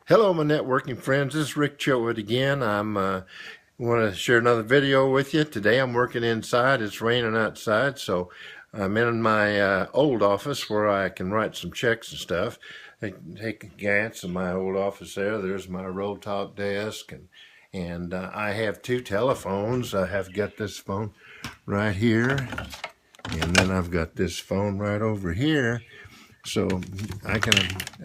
Hello, my networking friends. This is Rick Chilwood again. Want to share another video with you. Today I'm working inside. It's raining outside, so I'm in my old office where I can write some checks and stuff. Take a glance at my old office there. There's my roll top desk, and I have two telephones. I have got this phone right here, and then I've got this phone right over here. So I can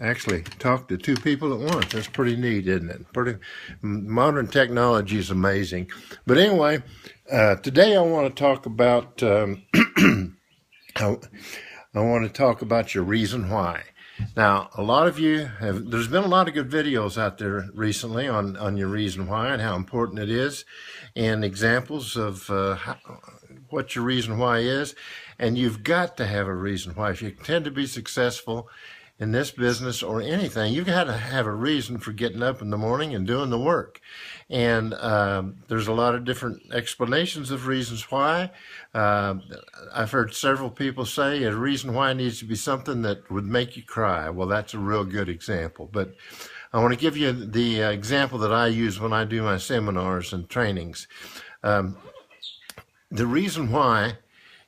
actually talk to two people at once. That's pretty neat, isn't it? Modern technology is amazing. But anyway, today I want to talk about I want to talk about your reason why. Now, a lot of you have. There's been a lot of good videos out there recently on your reason why and how important it is, and examples of what your reason why is. And you've got to have a reason why. If you intend to be successful in this business or anything, you've got to have a reason for getting up in the morning and doing the work. And there's a lot of different explanations of reasons why. I've heard several people say a reason why needs to be something that would make you cry. Well, that's a real good example. But I want to give you the example that I use when I do my seminars and trainings. The reason why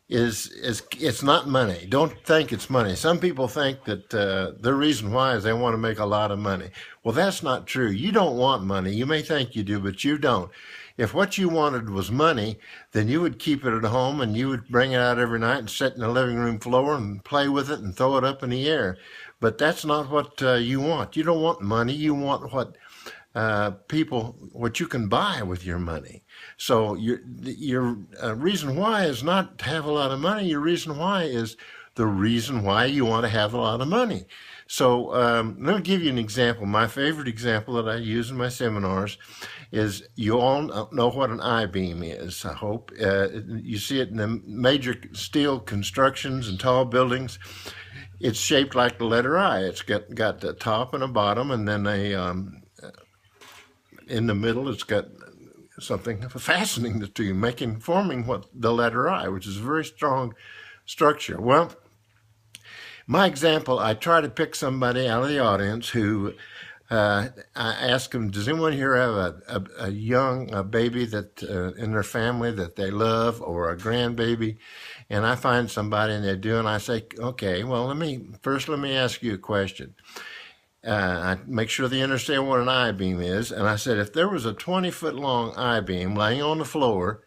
is it's not money. Don't think it's money. Some people think that their reason why is they want to make a lot of money. Well, that's not true. You don't want money. You may think you do, but you don't. If what you wanted was money, then you would keep it at home and you would bring it out every night and sit in the living room floor and play with it and throw it up in the air. But that's not what you want. You don't want money. You want what what you can buy with your money. So your reason why is not to have a lot of money. Your reason why is the reason why you want to have a lot of money. So let me give you an example. My favorite example that I use in my seminars is, you all know what an I-beam is, I hope. You see it in the major steel constructions and tall buildings. It's shaped like the letter I. It's got the top and a bottom, and then in the middle, it's got something fastening the two, forming what the letter I, which is a very strong structure. Well, my example, I try to pick somebody out of the audience who, I ask them, does anyone here have a young baby that in their family that they love, or a grandbaby? And I find somebody and they do, and I say, okay, well, let me ask you a question. I make sure they understand what an I-beam is. And I said, if there was a 20-foot long I-beam laying on the floor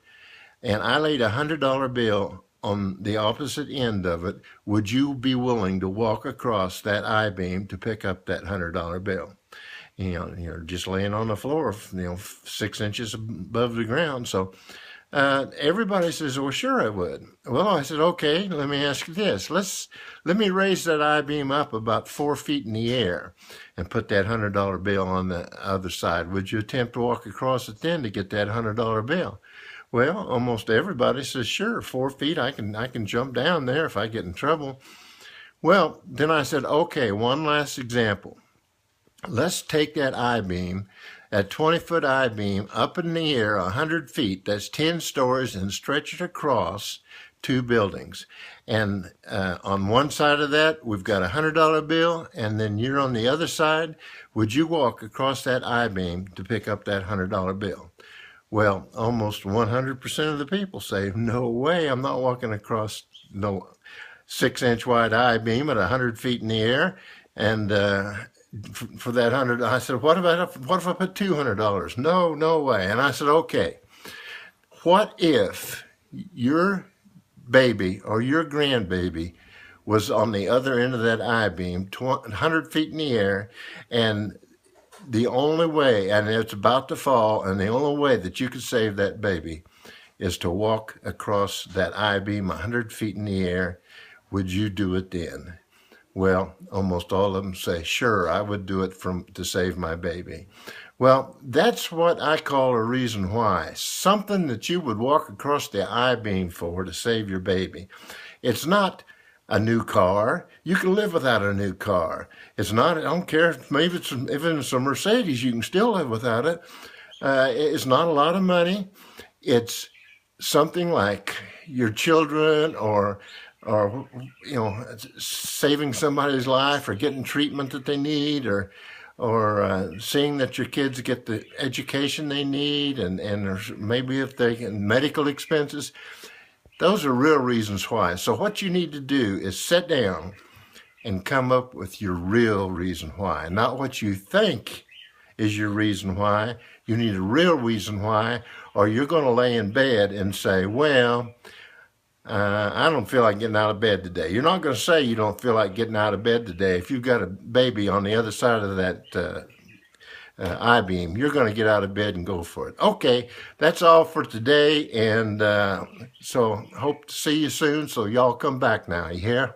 and I laid $100 bill on the opposite end of it, would you be willing to walk across that I-beam to pick up that $100 bill? You're just laying on the floor, 6 inches above the ground. So everybody says, well, sure I would. Well, I said, okay, let me ask you this. Let me raise that I-beam up about 4 feet in the air and put that $100 bill on the other side. Would you attempt to walk across it then to get that $100 bill? Well, almost everybody says, sure, 4 feet, I can jump down there if I get in trouble. Well, then I said, okay, one last example. Let's take that I-beam, that 20-foot I-beam, up in the air 100 feet, that's 10 stories, and stretch it across 2 buildings. And on one side of that, we've got a $100 bill, and then you're on the other side. Would you walk across that I-beam to pick up that $100 bill? Well, almost 100% of the people say, no way, I'm not walking across no 6-inch wide I-beam at 100 feet in the air. And for that 100, I said, what if I put $200? No way. And I said, okay, what if your baby or your grandbaby was on the other end of that I-beam, 100 feet in the air, and the only way, and it's about to fall, and the only way that you could save that baby is to walk across that I-beam 100 feet in the air? Would you do it then? Well, almost all of them say, sure, I would do it to save my baby. Well, that's what I call a reason why. Something that you would walk across the I-beam for to save your baby. It's not a new car. You can live without a new car. It's not, I don't care, maybe if it's a Mercedes, you can still live without it. It's not a lot of money. It's something like your children, or saving somebody's life, or getting treatment that they need, or seeing that your kids get the education they need, and maybe if they get medical expenses. Those are real reasons why. So what you need to do is sit down and come up with your real reason why, not what you think is your reason why. You need a real reason why, or you're going to lay in bed and say, well, I don't feel like getting out of bed today. You're not going to say you don't feel like getting out of bed today. If you've got a baby on the other side of that I-beam, you're going to get out of bed and go for it. Okay, that's all for today, and so hope to see you soon, so y'all come back now, you hear?